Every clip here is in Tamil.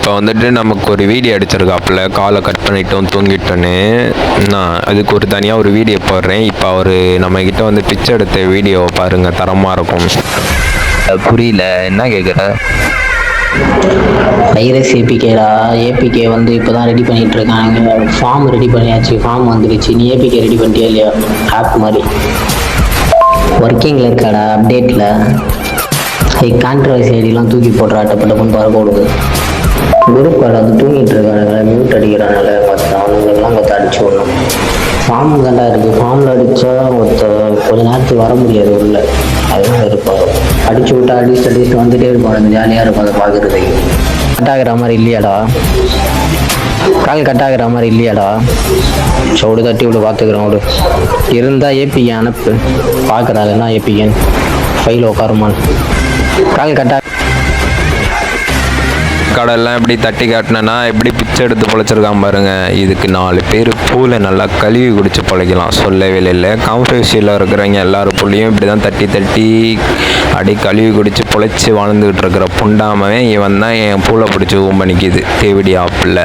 இப்போ வந்துட்டு நமக்கு ஒரு வீடியோ அடிச்சிருக்காப்புல காலை கட் பண்ணிட்டோம் தூங்கிட்டோன்னு. நான் அதுக்கு ஒரு தனியாக ஒரு வீடியோ போடுறேன். இப்போ அவர் நம்மக்கிட்ட வந்து பிச்சை எடுத்த வீடியோவை பாருங்கள், தரமாக இருக்கும். புரியல, என்ன கேட்குற? வைரஸ் ஏபிகேடா. ஏபிகே வந்து இப்போ தான் ரெடி பண்ணிகிட்டு இருக்காங்க. ஃபார்ம் ரெடி பண்ணியாச்சு, ஃபார்ம் வந்துடுச்சு. நீ ஏபிகே ரெடி பண்ணிட்டியா இல்லையா? ஆப் மாதிரி ஒர்க்கிங்கில் இருக்காடா, அப்டேட்டில். கான்ட்ரவர்சி ஐடிலாம் தூக்கி போடுறா, டப்புன்னு பறக்க விடுது. குரூப்பாட வந்து தூங்கிட்டு இருக்கானுங்க, மியூட் அடிக்கிறானுல, மற்ற அவனுங்கெல்லாம் மொத்தம் அடிச்சு விடணும். ஃபார்ம் தாண்டா இருக்குது, ஃபார்மில் அடித்தா மொத்த கொஞ்ச நேரத்துக்கு வர முடியாது உள்ள, அதுதான் இருப்பார். அடிச்சு விட்டா அடிச்சுட்டு வந்துட்டே இருப்பாங்க, ஜாலியாக இருக்கும் அதை பார்க்குறதுக்கு. கட் ஆகிற மாதிரி இல்லையாடா, கால் கட் ஆகிற மாதிரி இல்லையாடா? சவுடு தட்டி விடு, பார்த்துக்கிறோம் விடு. இருந்தால் ஏபிகே அனுப்பு, பார்க்குறாள் என்ன ஏபிகேன்னு ஃபைல் உட்காருமான்னு. கால் கட் கடையெல்லாம் எப்படி தட்டி காட்டினேன்னா எப்படி பிச்சை எடுத்து பொழைச்சிருக்கான் பாருங்க. இதுக்கு 4 பேர் பூவில் நல்லா கழுவி குடிச்சு பொழைக்கலாம், சொல்லவே இல்லை. காம்ஃபெக்ஷனில் இருக்கிறவங்க எல்லாரும் புள்ளியும் இப்படி தான் தட்டி தட்டி அப்படி கழுவி குடிச்சு பொழைச்சி வாழ்ந்துக்கிட்டு இருக்கிற புண்டாமவன் இவன் தான் என் பூலை பிடிச்சி பண்ணிக்குது தேவடி ஆப்பில்.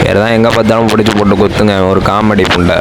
வேறு தான் எங்கே பார்த்தாலும் பிடிச்சி போட்டு கொத்துங்க, ஒரு காமெடி புண்டை.